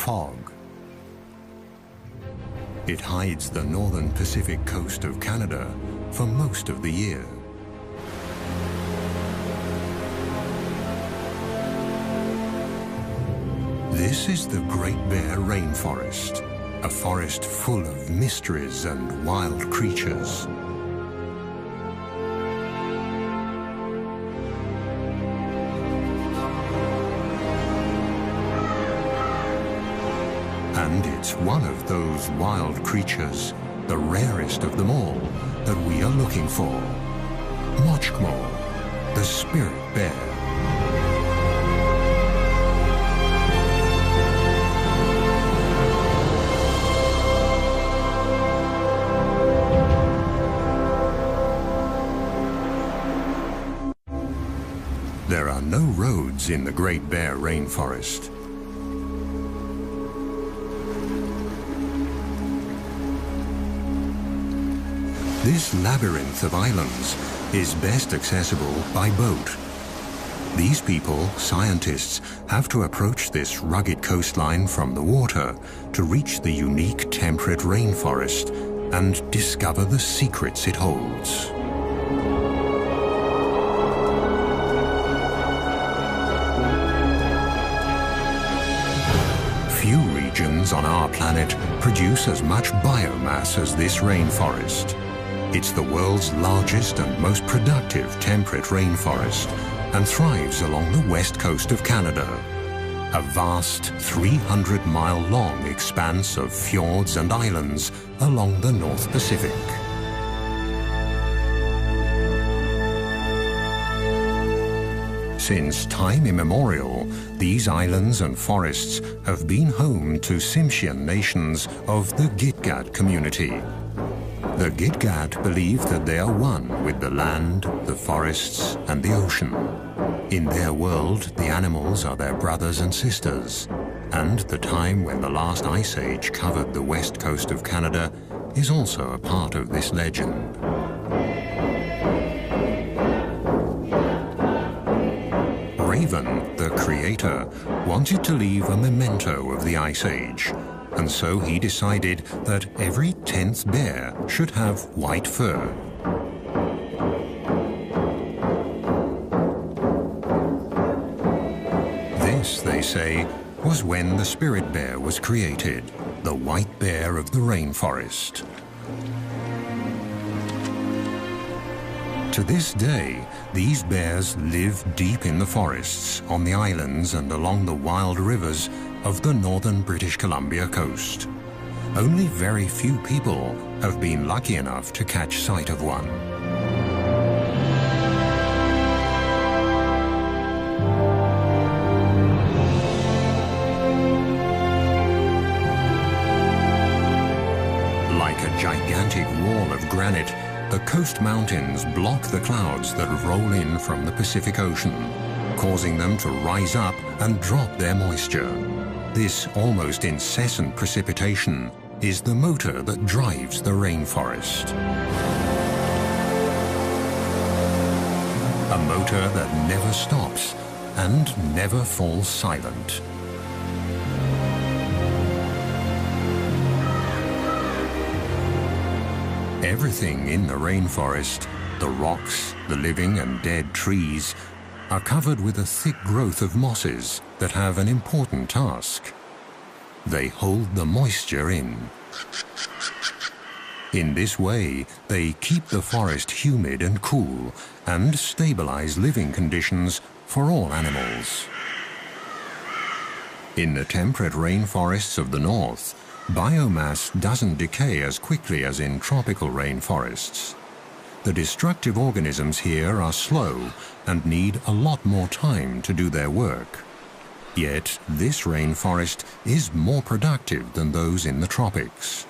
fog. It hides the northern Pacific coast of Canada for most of the year. This is the Great Bear Rainforest, a forest full of mysteries and wild creatures. And it's one of those wild creatures, the rarest of them all, that we are looking for. Mochkmo, the spirit bear. There are no roads in the Great Bear Rainforest. This labyrinth of islands is best accessible by boat. These people, scientists, have to approach this rugged coastline from the water to reach the unique temperate rainforest and discover the secrets it holds. Few regions on our planet produce as much biomass as this rainforest. It's the world's largest and most productive temperate rainforest and thrives along the west coast of Canada, a vast 300-mile-long expanse of fjords and islands along the North Pacific. Since time immemorial, these islands and forests have been home to Tsimshian nations of the Gitga'at community. The Gitga'at believe that they are one with the land, the forests, and the ocean. In their world, the animals are their brothers and sisters, and the time when the last ice age covered the west coast of Canada is also a part of this legend. Raven, the creator, wanted to leave a memento of the ice age, and so he decided that every 10th bear should have white fur. This, they say, was when the spirit bear was created, the white bear of the rainforest. To this day, these bears live deep in the forests, on the islands and along the wild rivers of the northern British Columbia coast. Only very few people have been lucky enough to catch sight of one. Like a gigantic wall of granite, the coast mountains block the clouds that roll in from the Pacific Ocean, causing them to rise up and drop their moisture. This almost incessant precipitation is the motor that drives the rainforest. A motor that never stops and never falls silent. Everything in the rainforest, the rocks, the living and dead trees, are covered with a thick growth of mosses that have an important task. They hold the moisture in. In this way, they keep the forest humid and cool and stabilize living conditions for all animals. In the temperate rainforests of the north, biomass doesn't decay as quickly as in tropical rainforests. The destructive organisms here are slow and need a lot more time to do their work. Yet this rainforest is more productive than those in the tropics.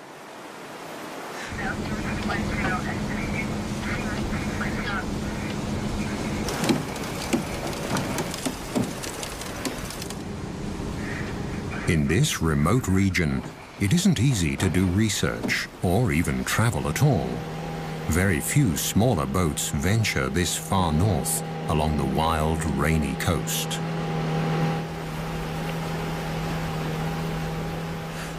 In this remote region, it isn't easy to do research or even travel at all. Very few smaller boats venture this far north along the wild, rainy coast.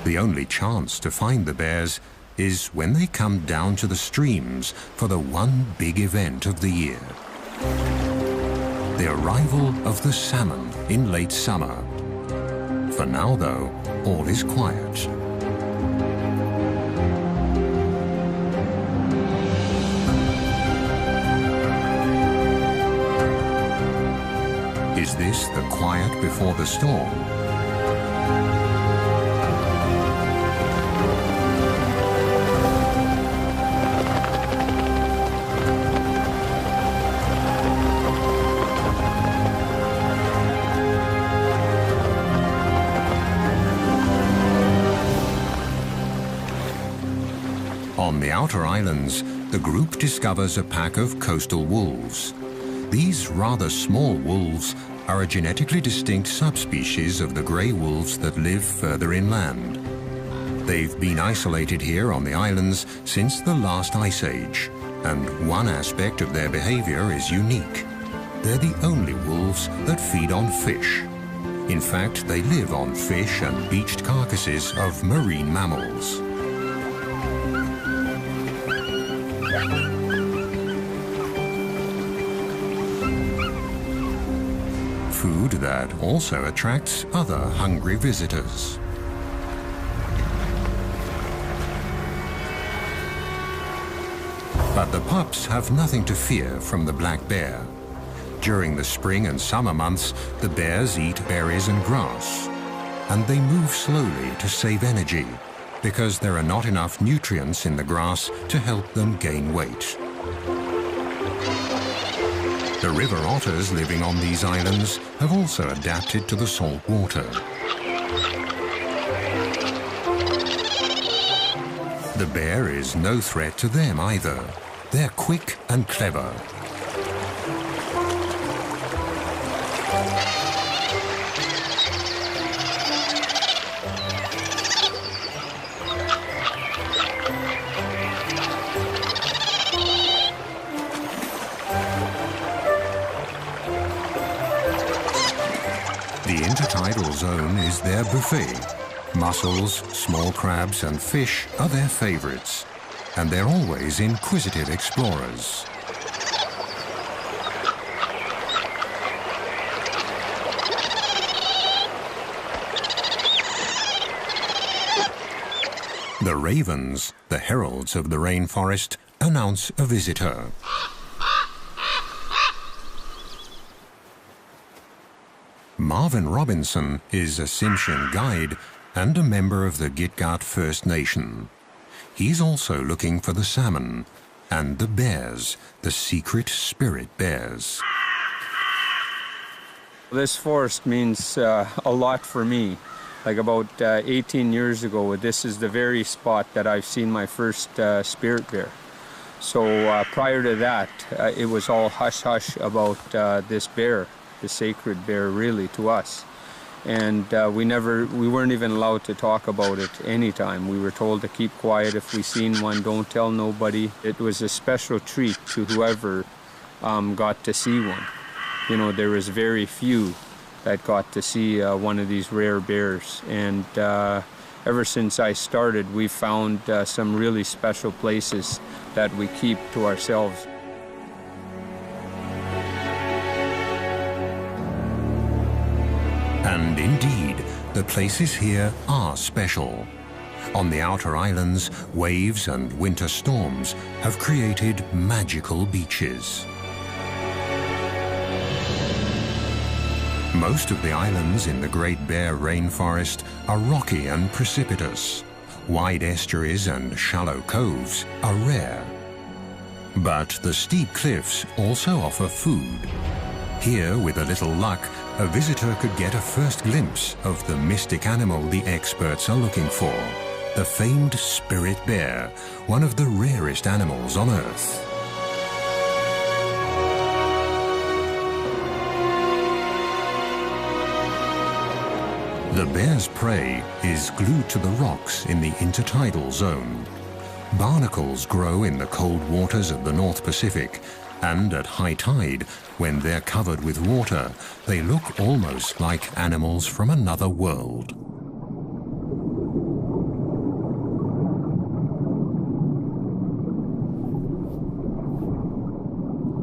The only chance to find the bears is when they come down to the streams for the one big event of the year. The arrival of the salmon in late summer. For now, though, all is quiet. Is this the quiet before the storm? On the outer islands, the group discovers a pack of coastal wolves. These rather small wolves are a genetically distinct subspecies of the grey wolves that live further inland. They've been isolated here on the islands since the last ice age, and one aspect of their behavior is unique. They're the only wolves that feed on fish. In fact, they live on fish and beached carcasses of marine mammals. Food that also attracts other hungry visitors. But the pups have nothing to fear from the black bear. During the spring and summer months, the bears eat berries and grass, and they move slowly to save energy because there are not enough nutrients in the grass to help them gain weight. The river otters living on these islands have also adapted to the salt water. The bear is no threat to them either. They're quick and clever. The intertidal zone is their buffet. Mussels, small crabs and fish are their favorites, and they're always inquisitive explorers. The ravens, the heralds of the rainforest, announce a visitor. Marvin Robinson is a Tsimshian guide and a member of the Gitga'at First Nation. He's also looking for the salmon and the bears, the secret spirit bears. This forest means a lot for me. Like about 18 years ago, this is the very spot that I've seen my first spirit bear. So prior to that, it was all hush-hush about this bear, the sacred bear really to us. And we weren't even allowed to talk about it anytime. We were told to keep quiet if we seen one, don't tell nobody. It was a special treat to whoever got to see one. You know, there was very few that got to see one of these rare bears. And ever since I started, we've found some really special places that we keep to ourselves. And indeed, the places here are special. On the outer islands, waves and winter storms have created magical beaches. Most of the islands in the Great Bear Rainforest are rocky and precipitous. Wide estuaries and shallow coves are rare. But the steep cliffs also offer food. Here, with a little luck, a visitor could get a first glimpse of the mystic animal the experts are looking for, the famed spirit bear, one of the rarest animals on Earth. The bear's prey is glued to the rocks in the intertidal zone. Barnacles grow in the cold waters of the North Pacific, and at high tide, when they're covered with water, they look almost like animals from another world.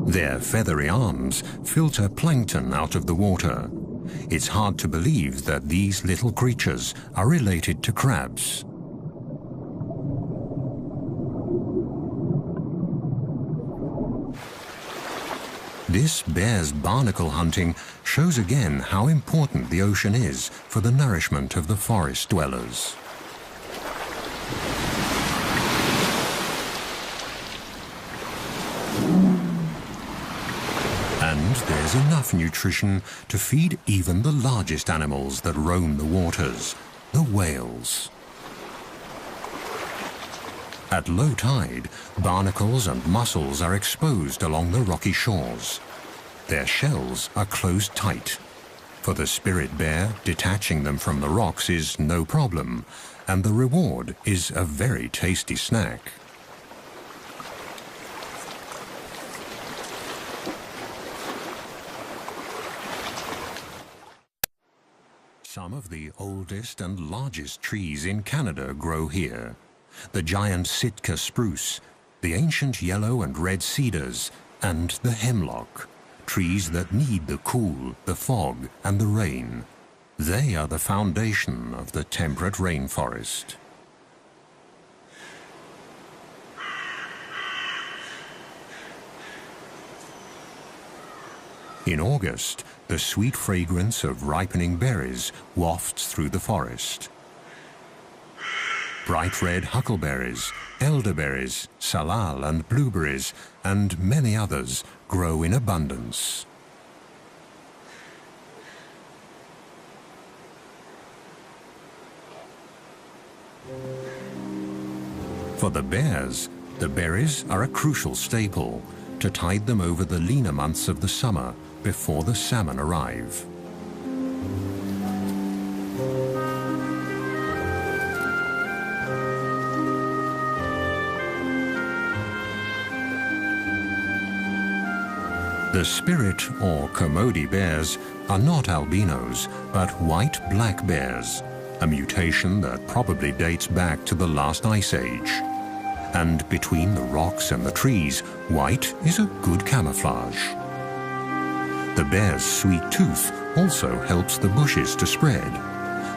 Their feathery arms filter plankton out of the water. It's hard to believe that these little creatures are related to crabs. This bear's barnacle hunting shows again how important the ocean is for the nourishment of the forest dwellers. And there's enough nutrition to feed even the largest animals that roam the waters, the whales. At low tide, barnacles and mussels are exposed along the rocky shores. Their shells are closed tight. For the spirit bear, detaching them from the rocks is no problem, and the reward is a very tasty snack. Some of the oldest and largest trees in Canada grow here. The giant Sitka spruce, the ancient yellow and red cedars, and the hemlock, trees that need the cool, the fog, and the rain. They are the foundation of the temperate rainforest. In August, the sweet fragrance of ripening berries wafts through the forest. Bright red huckleberries, elderberries, salal and blueberries, and many others grow in abundance. For the bears, the berries are a crucial staple to tide them over the leaner months of the summer before the salmon arrive. The spirit or Kermode bears are not albinos, but white black bears, a mutation that probably dates back to the last ice age. And between the rocks and the trees, white is a good camouflage. The bear's sweet tooth also helps the bushes to spread.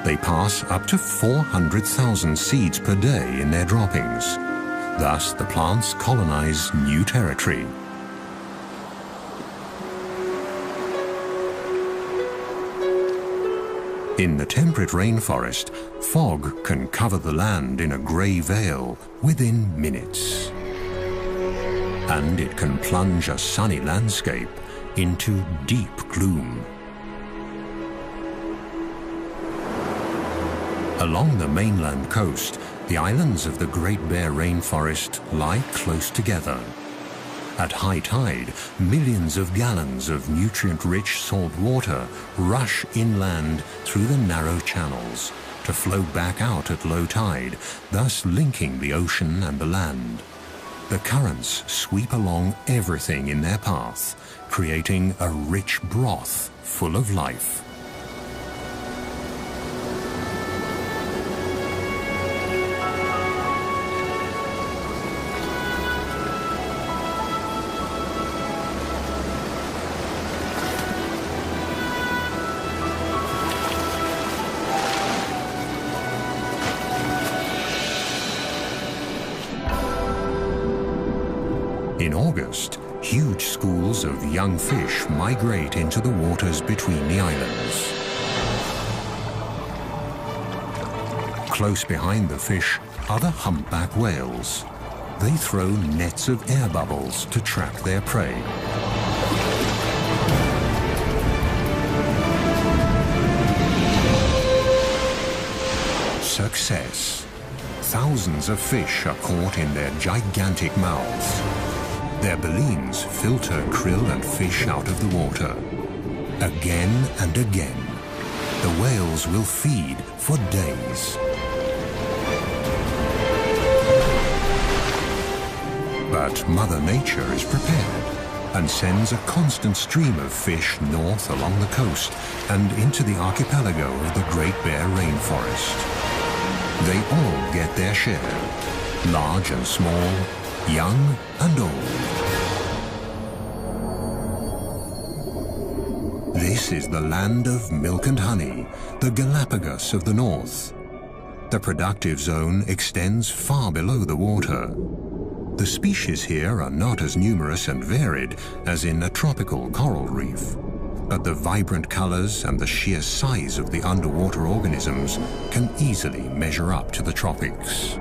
They pass up to 400,000 seeds per day in their droppings. Thus, the plants colonize new territory. In the temperate rainforest, fog can cover the land in a grey veil within minutes. And it can plunge a sunny landscape into deep gloom. Along the mainland coast, the islands of the Great Bear Rainforest lie close together. At high tide, millions of gallons of nutrient-rich salt water rush inland through the narrow channels to flow back out at low tide, thus linking the ocean and the land. The currents sweep along everything in their path, creating a rich broth full of life. In August, huge schools of young fish migrate into the waters between the islands. Close behind the fish are the humpback whales. They throw nets of air bubbles to trap their prey. Success. Thousands of fish are caught in their gigantic mouths. Their balleens filter krill and fish out of the water. Again and again, the whales will feed for days. But Mother Nature is prepared and sends a constant stream of fish north along the coast and into the archipelago of the Great Bear Rainforest. They all get their share, large and small, young and old. This is the land of milk and honey, the Galapagos of the north. The productive zone extends far below the water. The species here are not as numerous and varied as in a tropical coral reef, but the vibrant colors and the sheer size of the underwater organisms can easily measure up to the tropics.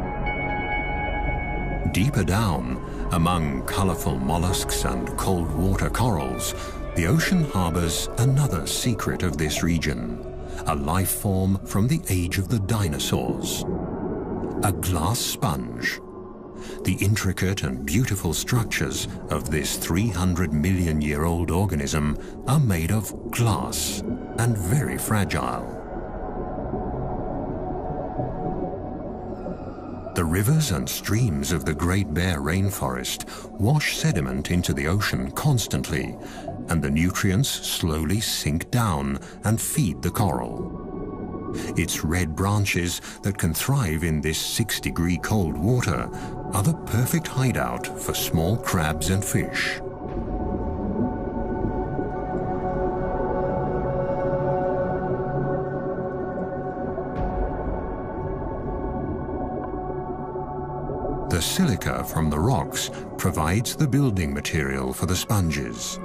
Deeper down, among colorful mollusks and cold water corals, the ocean harbors another secret of this region, a life form from the age of the dinosaurs, a glass sponge. The intricate and beautiful structures of this 300-million-year-old organism are made of glass and very fragile. The rivers and streams of the Great Bear Rainforest wash sediment into the ocean constantly, and the nutrients slowly sink down and feed the coral. Its red branches that can thrive in this 6-degree cold water are the perfect hideout for small crabs and fish. The silica from the rocks provides the building material for the sponges.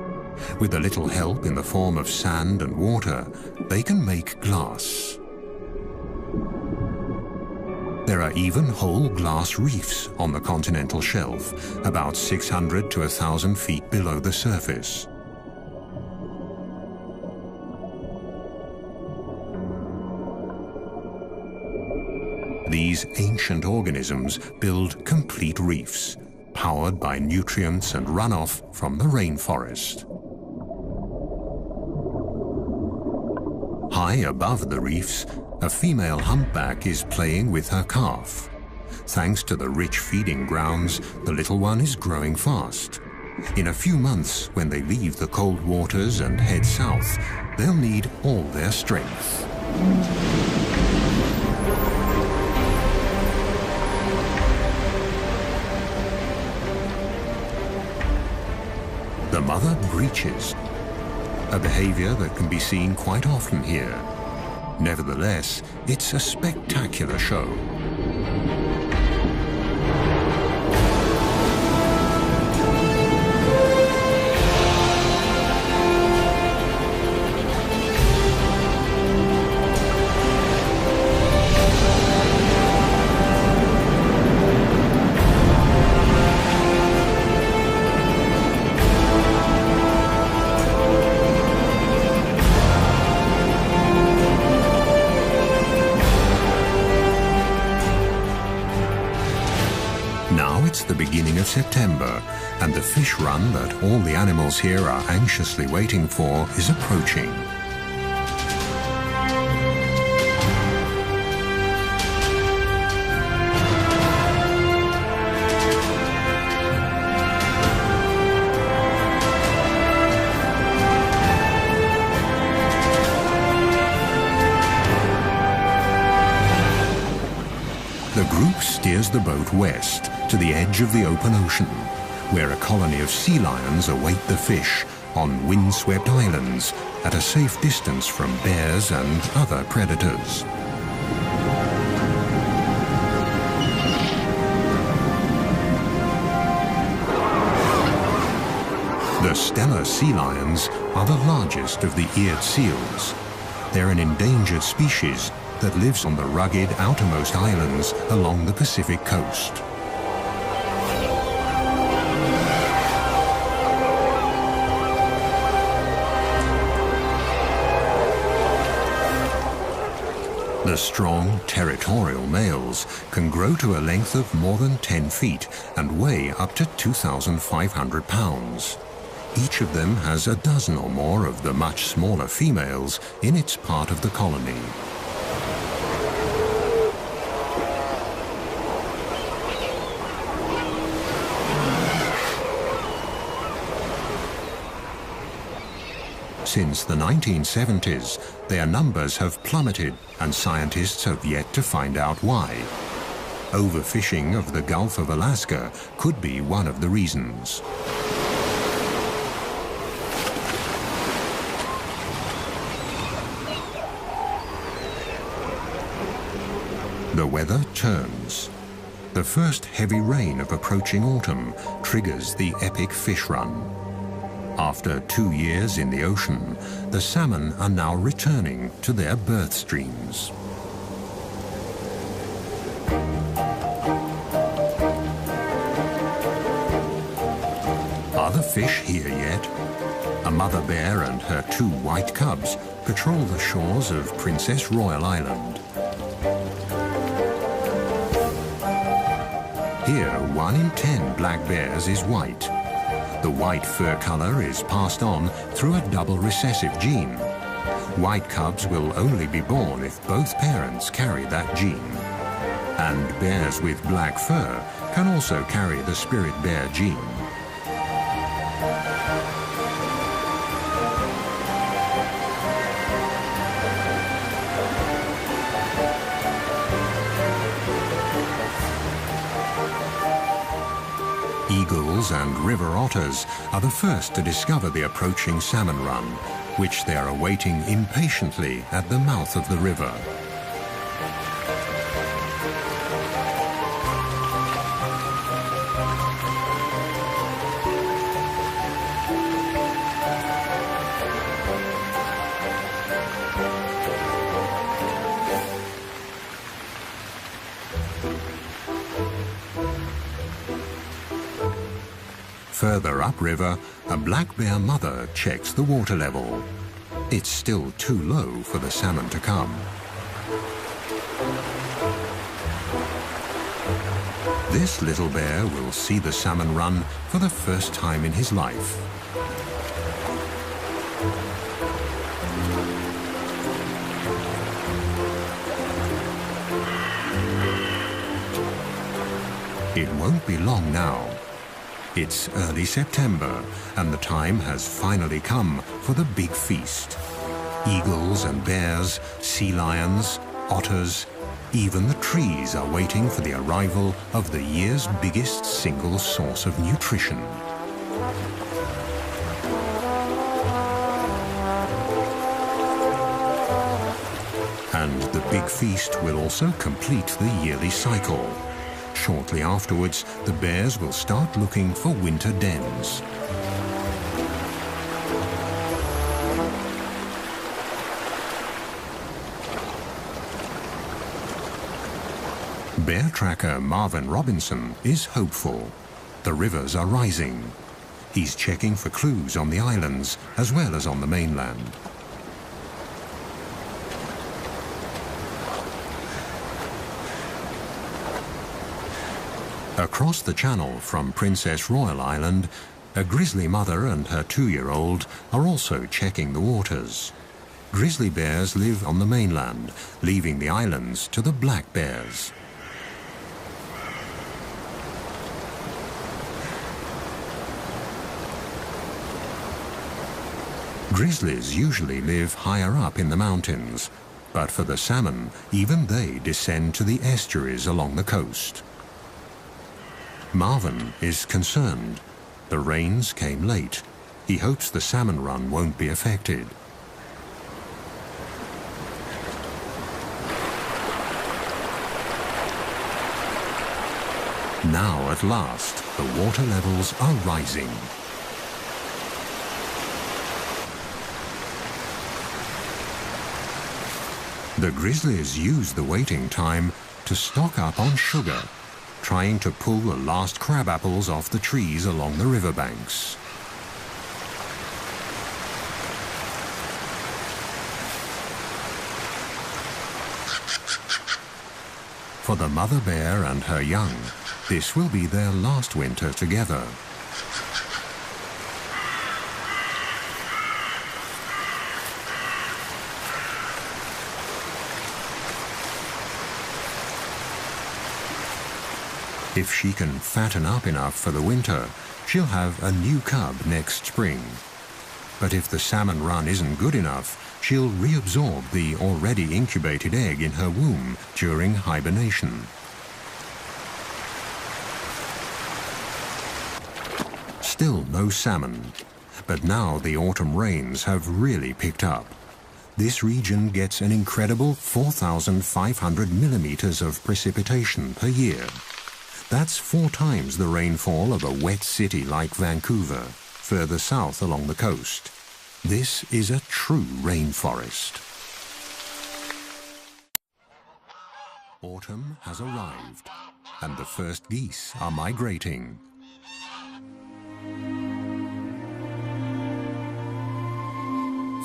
With a little help in the form of sand and water, they can make glass. There are even whole glass reefs on the continental shelf, about 600 to 1,000 feet below the surface. These ancient organisms build complete reefs, powered by nutrients and runoff from the rainforest. High above the reefs, a female humpback is playing with her calf. Thanks to the rich feeding grounds, the little one is growing fast. In a few months, when they leave the cold waters and head south, they'll need all their strength. The mother breaches, a behavior that can be seen quite often here. Nevertheless, it's a spectacular show. It's the beginning of September, and the fish run that all the animals here are anxiously waiting for is approaching. The group steers the boat west to the edge of the open ocean, where a colony of sea lions await the fish on windswept islands at a safe distance from bears and other predators. The Steller sea lions are the largest of the eared seals. They're an endangered species that lives on the rugged outermost islands along the Pacific coast. The strong, territorial males can grow to a length of more than 10 feet and weigh up to 2,500 pounds. Each of them has a dozen or more of the much smaller females in its part of the colony. Since the 1970s, their numbers have plummeted, and scientists have yet to find out why. Overfishing of the Gulf of Alaska could be one of the reasons. weather turns. The first heavy rain of approaching autumn triggers the epic fish run. After 2 years in the ocean, the salmon are now returning to their birth streams. Are the fish here yet? A mother bear and her 2 white cubs patrol the shores of Princess Royal Island. Here, 1 in 10 black bears is white. The white fur color is passed on through a double recessive gene. White cubs will only be born if both parents carry that gene. And bears with black fur can also carry the spirit bear gene. Eagles and river otters are the first to discover the approaching salmon run, which they are awaiting impatiently at the mouth of the river. Further upriver, a black bear mother checks the water level. It's still too low for the salmon to come. This little bear will see the salmon run for the first time in his life. It won't be long now. It's early September, and the time has finally come for the big feast. Eagles and bears, sea lions, otters, even the trees are waiting for the arrival of the year's biggest single source of nutrition. And the big feast will also complete the yearly cycle. Shortly afterwards, the bears will start looking for winter dens. Bear tracker Marvin Robinson is hopeful. The rivers are rising. He's checking for clues on the islands as well as on the mainland. Across the channel from Princess Royal Island, a grizzly mother and her 2-year-old are also checking the waters. Grizzly bears live on the mainland, leaving the islands to the black bears. Grizzlies usually live higher up in the mountains, but for the salmon, even they descend to the estuaries along the coast. Marvin is concerned. The rains came late. He hopes the salmon run won't be affected. Now, at last, the water levels are rising. The grizzlies use the waiting time to stock up on sugar, trying to pull the last crab apples off the trees along the riverbanks. For the mother bear and her young, this will be their last winter together. If she can fatten up enough for the winter, she'll have a new cub next spring. But if the salmon run isn't good enough, she'll reabsorb the already incubated egg in her womb during hibernation. Still no salmon, but now the autumn rains have really picked up. this region gets an incredible 4,500 millimeters of precipitation per year. That's 4 times the rainfall of a wet city like Vancouver, further south along the coast. This is a true rainforest. Autumn has arrived, and the first geese are migrating.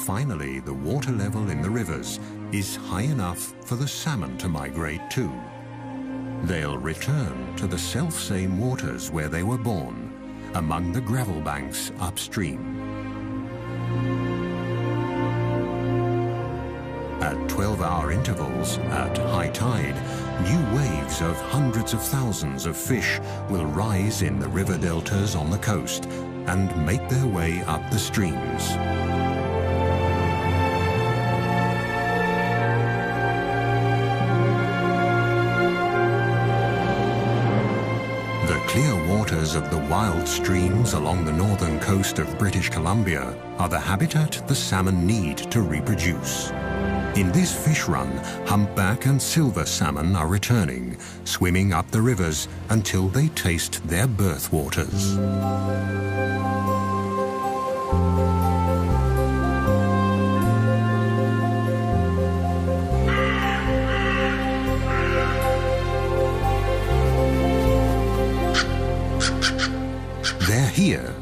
Finally, the water level in the rivers is high enough for the salmon to migrate too. They'll return to the self-same waters where they were born, among the gravel banks upstream. At 12-hour intervals, at high tide, new waves of hundreds of thousands of fish will rise in the river deltas on the coast and make their way up the streams. The clear waters of the wild streams along the northern coast of British Columbia are the habitat the salmon need to reproduce. In this fish run, humpback and silver salmon are returning, swimming up the rivers until they taste their birth waters. They're here.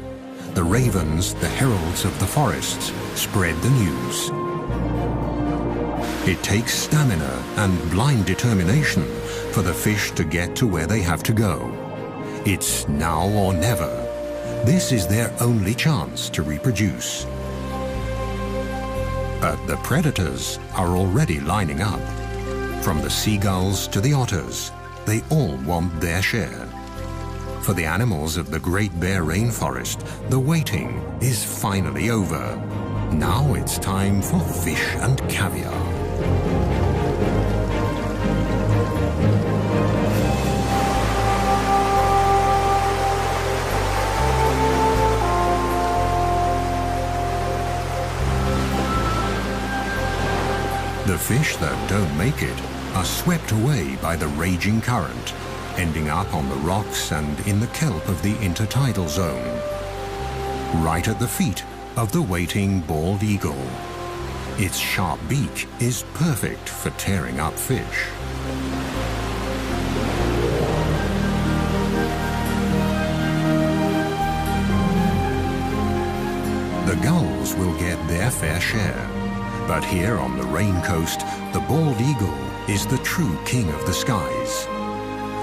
The ravens, the heralds of the forests, spread the news. It takes stamina and blind determination for the fish to get to where they have to go. It's now or never. This is their only chance to reproduce. But the predators are already lining up. From the seagulls to the otters, they all want their share. For the animals of the Great Bear Rainforest, the waiting is finally over. Now it's time for fish and caviar. The fish that don't make it are swept away by the raging current, ending up on the rocks and in the kelp of the intertidal zone, right at the feet of the waiting bald eagle. Its sharp beak is perfect for tearing up fish. The gulls will get their fair share, but here on the Rain Coast, the bald eagle is the true king of the skies.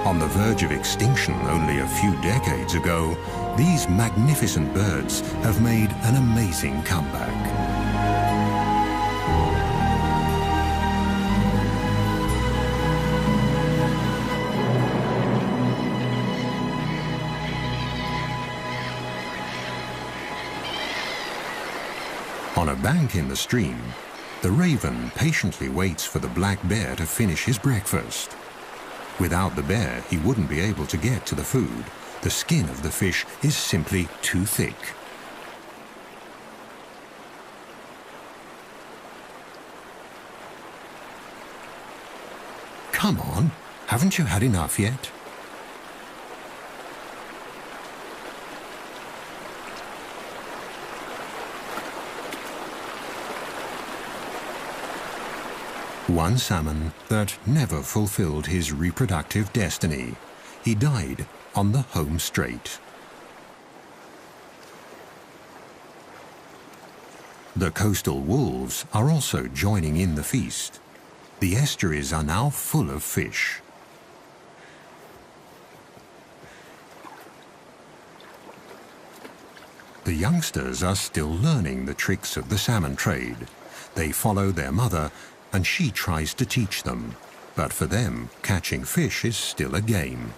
On the verge of extinction only a few decades ago, these magnificent birds have made an amazing comeback. On a bank in the stream, the raven patiently waits for the black bear to finish his breakfast. Without the bear, he wouldn't be able to get to the food. The skin of the fish is simply too thick. Come on, haven't you had enough yet? One salmon that never fulfilled his reproductive destiny. He died on the home straight. The coastal wolves are also joining in the feast. The estuaries are now full of fish. The youngsters are still learning the tricks of the salmon trade. They follow their mother, and she tries to teach them. But for them, catching fish is still a game.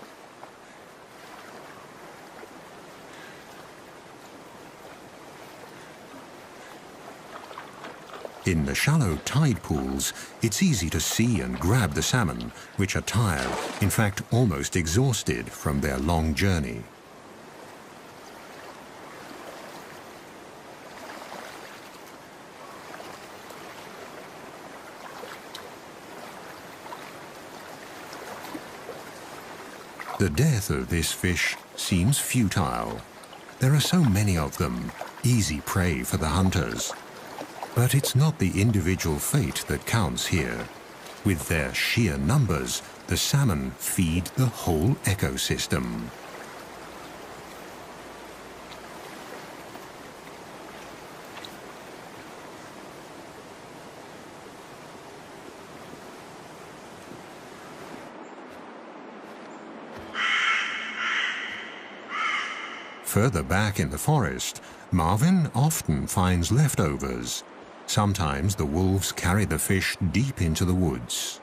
In the shallow tide pools, it's easy to see and grab the salmon, which are tired, in fact almost exhausted from their long journey. The death of this fish seems futile. There are so many of them, easy prey for the hunters. But it's not the individual fate that counts here. With their sheer numbers, the salmon feed the whole ecosystem. Further back in the forest, Marvin often finds leftovers. Sometimes the wolves carry the fish deep into the woods.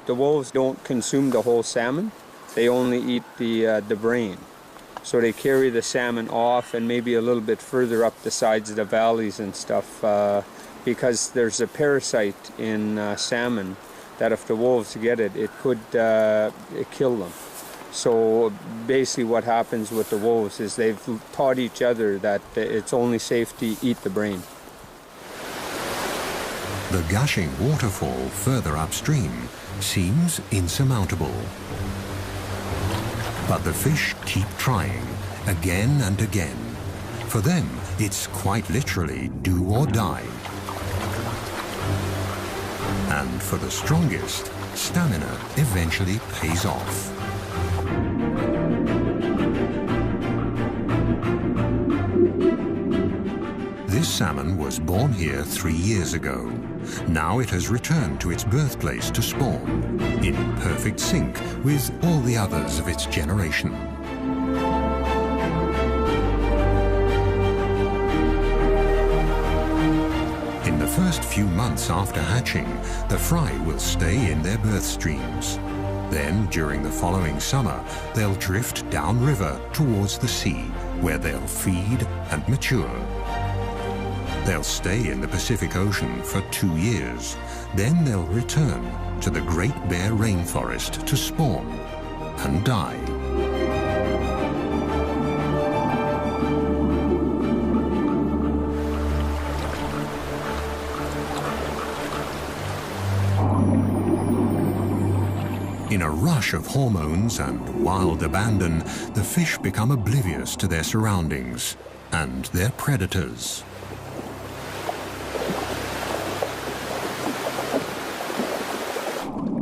The wolves don't consume the whole salmon. They only eat the brain. So they carry the salmon off and maybe a little bit further up the sides of the valleys and stuff because there's a parasite in salmon that if the wolves get it, it could kill them. So basically what happens with the wolves is they've taught each other that it's only safe to eat the brain. The gushing waterfall further upstream seems insurmountable. But the fish keep trying again and again. For them, it's quite literally do or die. And for the strongest, stamina eventually pays off. This salmon was born here 3 years ago. Now it has returned to its birthplace to spawn, in perfect sync with all the others of its generation. In the first few months after hatching, the fry will stay in their birth streams. Then, during the following summer, they'll drift downriver towards the sea, where they'll feed and mature. They'll stay in the Pacific Ocean for 2 years. Then they'll return to the Great Bear Rainforest to spawn and die. In a rush of hormones and wild abandon, the fish become oblivious to their surroundings and their predators.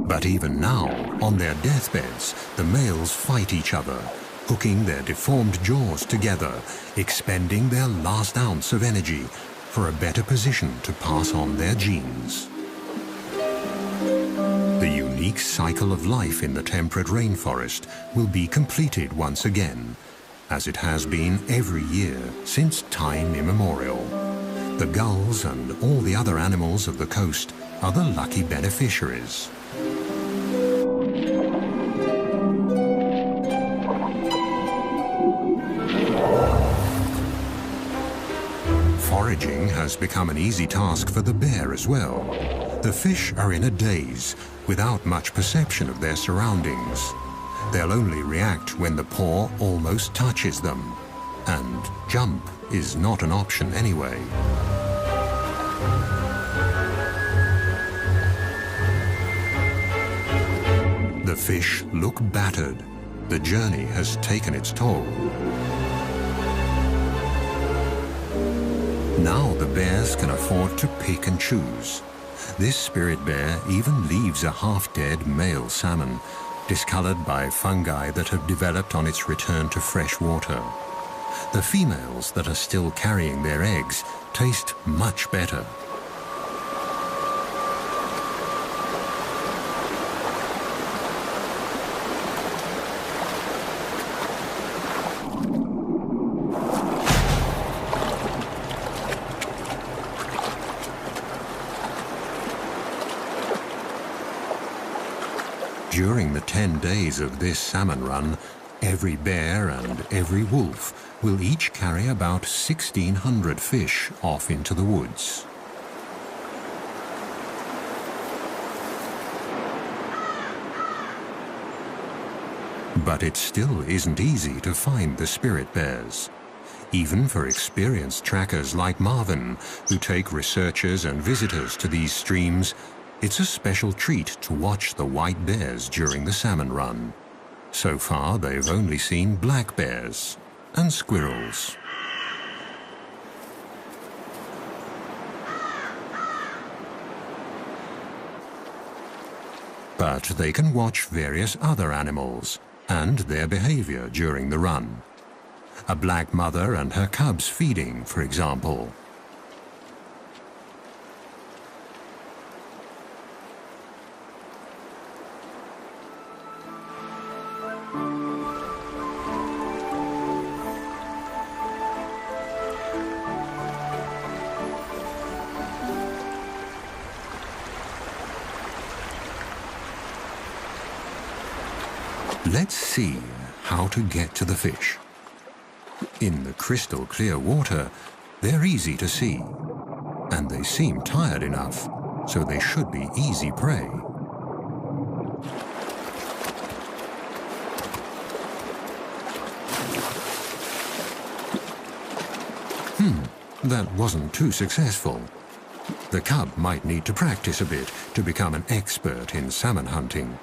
But even now, on their deathbeds, the males fight each other, hooking their deformed jaws together, expending their last ounce of energy for a better position to pass on their genes. The unique cycle of life in the temperate rainforest will be completed once again, as it has been every year since time immemorial. The gulls and all the other animals of the coast are the lucky beneficiaries. Foraging has become an easy task for the bear as well. The fish are in a daze, without much perception of their surroundings. They'll only react when the paw almost touches them. And jump is not an option anyway. The fish look battered. The journey has taken its toll. Now the bears can afford to pick and choose. This spirit bear even leaves a half-dead male salmon, discolored by fungi that have developed on its return to fresh water. The females that are still carrying their eggs taste much better. During the 10 days of this salmon run, every bear and every wolf will each carry about 1,600 fish off into the woods. But it still isn't easy to find the spirit bears. Even for experienced trackers like Marvin, who take researchers and visitors to these streams, it's a special treat to watch the white bears during the salmon run. So far, they've only seen black bears and squirrels. But they can watch various other animals and their behavior during the run. A black mother and her cubs feeding, for example. Let's see how to get to the fish. In the crystal clear water, they're easy to see, and they seem tired enough, so they should be easy prey. That wasn't too successful. The cub might need to practice a bit to become an expert in salmon hunting.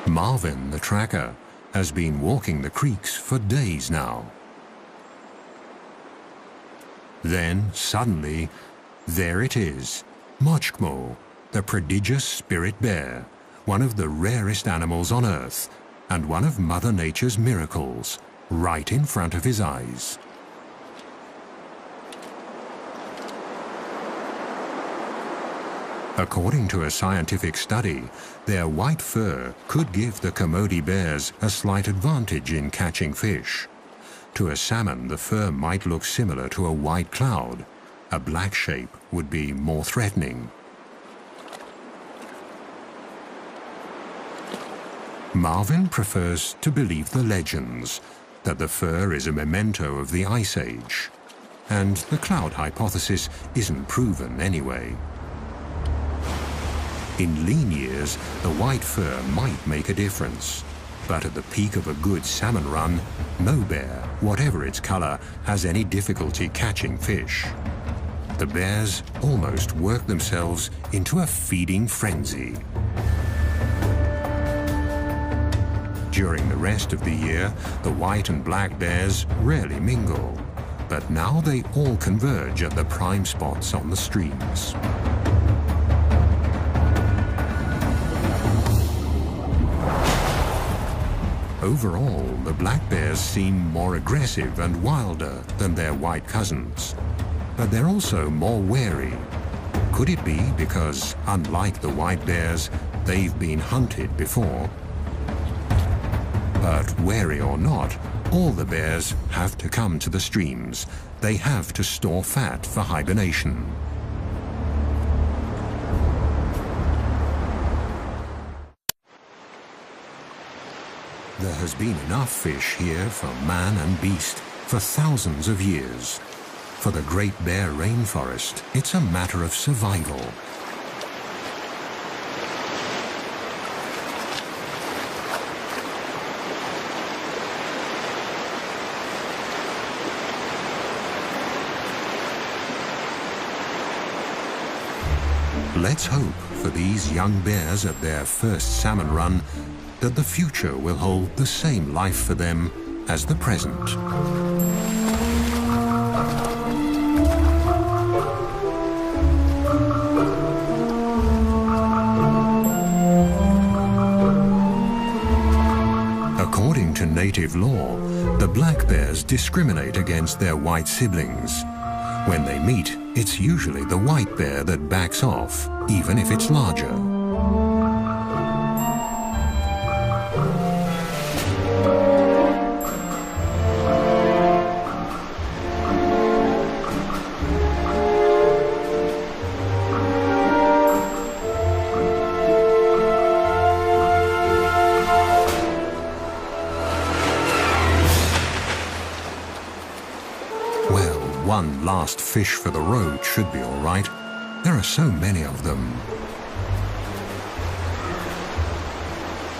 Marvin, the tracker, has been walking the creeks for days now. Then, suddenly, there it is, Mochkmo, the prodigious spirit bear, one of the rarest animals on Earth, and one of Mother Nature's miracles, right in front of his eyes. According to a scientific study, their white fur could give the Kermode bears a slight advantage in catching fish. To a salmon, the fur might look similar to a white cloud. A black shape would be more threatening. Marvin prefers to believe the legends, that the fur is a memento of the Ice Age. And the cloud hypothesis isn't proven anyway. In lean years, the white fur might make a difference. But at the peak of a good salmon run, no bear, whatever its color, has any difficulty catching fish. The bears almost work themselves into a feeding frenzy. During the rest of the year, the white and black bears rarely mingle. But now they all converge at the prime spots on the streams. Overall, the black bears seem more aggressive and wilder than their white cousins. But they're also more wary. Could it be because, unlike the white bears, they've been hunted before? But wary or not, all the bears have to come to the streams. They have to store fat for hibernation. There has been enough fish here for man and beast for thousands of years. For the Great Bear Rainforest, it's a matter of survival. Let's hope for these young bears at their first salmon run that the future will hold the same life for them as the present. According to native law, the black bears discriminate against their white siblings. When they meet, it's usually the white bear that backs off, even if it's larger. One last fish for the road should be all right. There are so many of them.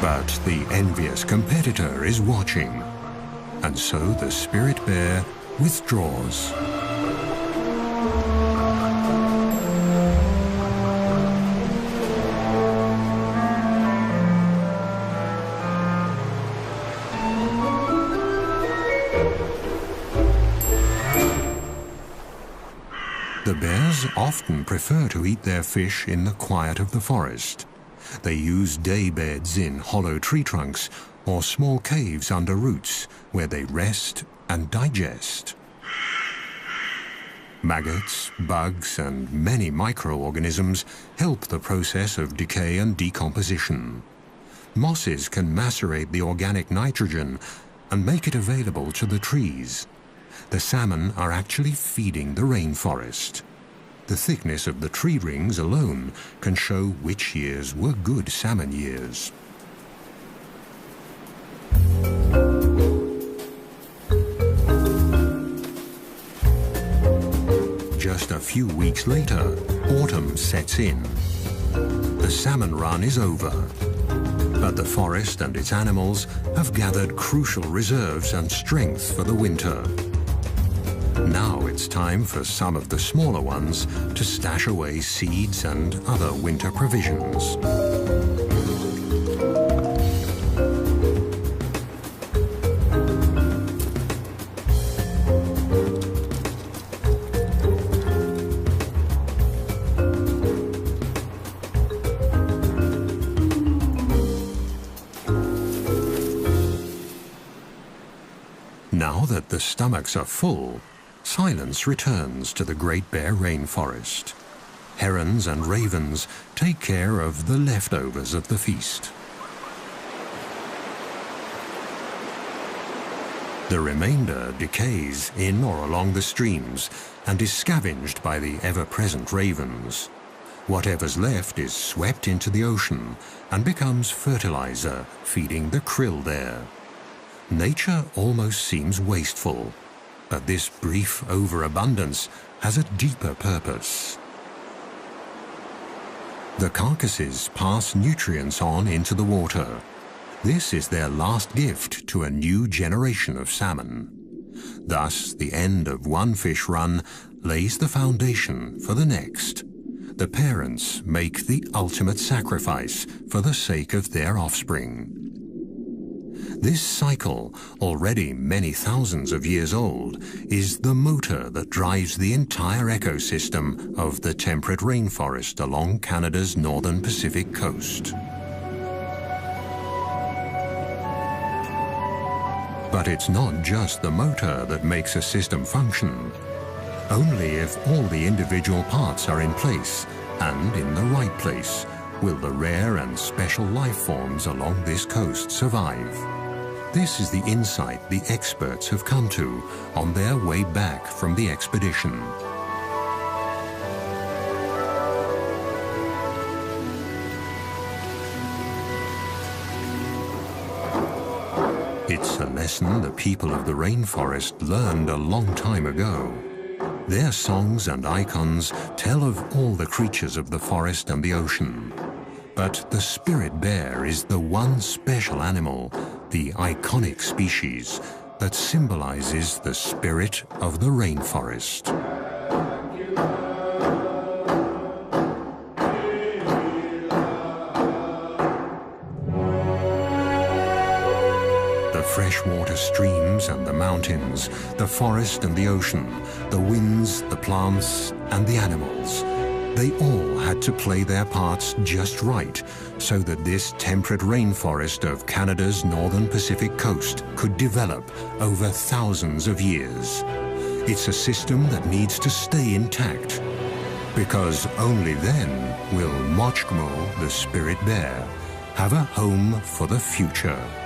But the envious competitor is watching, and so the spirit bear withdraws. The bears often prefer to eat their fish in the quiet of the forest. They use day beds in hollow tree trunks or small caves under roots where they rest and digest. Maggots, bugs, and many microorganisms help the process of decay and decomposition. Mosses can macerate the organic nitrogen and make it available to the trees. The salmon are actually feeding the rainforest. The thickness of the tree rings alone can show which years were good salmon years. Just a few weeks later, autumn sets in. The salmon run is over, but the forest and its animals have gathered crucial reserves and strength for the winter. Now it's time for some of the smaller ones to stash away seeds and other winter provisions. Now that the stomachs are full, silence returns to the Great Bear Rainforest. Herons and ravens take care of the leftovers of the feast. The remainder decays in or along the streams and is scavenged by the ever-present ravens. Whatever's left is swept into the ocean and becomes fertilizer, feeding the krill there. Nature almost seems wasteful, but this brief overabundance has a deeper purpose. The carcasses pass nutrients on into the water. This is their last gift to a new generation of salmon. Thus, the end of one fish run lays the foundation for the next. The parents make the ultimate sacrifice for the sake of their offspring. This cycle, already many thousands of years old, is the motor that drives the entire ecosystem of the temperate rainforest along Canada's northern Pacific coast. But it's not just the motor that makes a system function. Only if all the individual parts are in place and in the right place will the rare and special life forms along this coast survive. This is the insight the experts have come to on their way back from the expedition. It's a lesson the people of the rainforest learned a long time ago. Their songs and icons tell of all the creatures of the forest and the ocean. But the spirit bear is the one special animal, the iconic species, that symbolizes the spirit of the rainforest. The freshwater streams and the mountains, the forest and the ocean, the winds, the plants and the animals, they all had to play their parts just right so that this temperate rainforest of Canada's northern Pacific coast could develop over thousands of years. It's a system that needs to stay intact, because only then will Mochgmo, the spirit bear, have a home for the future.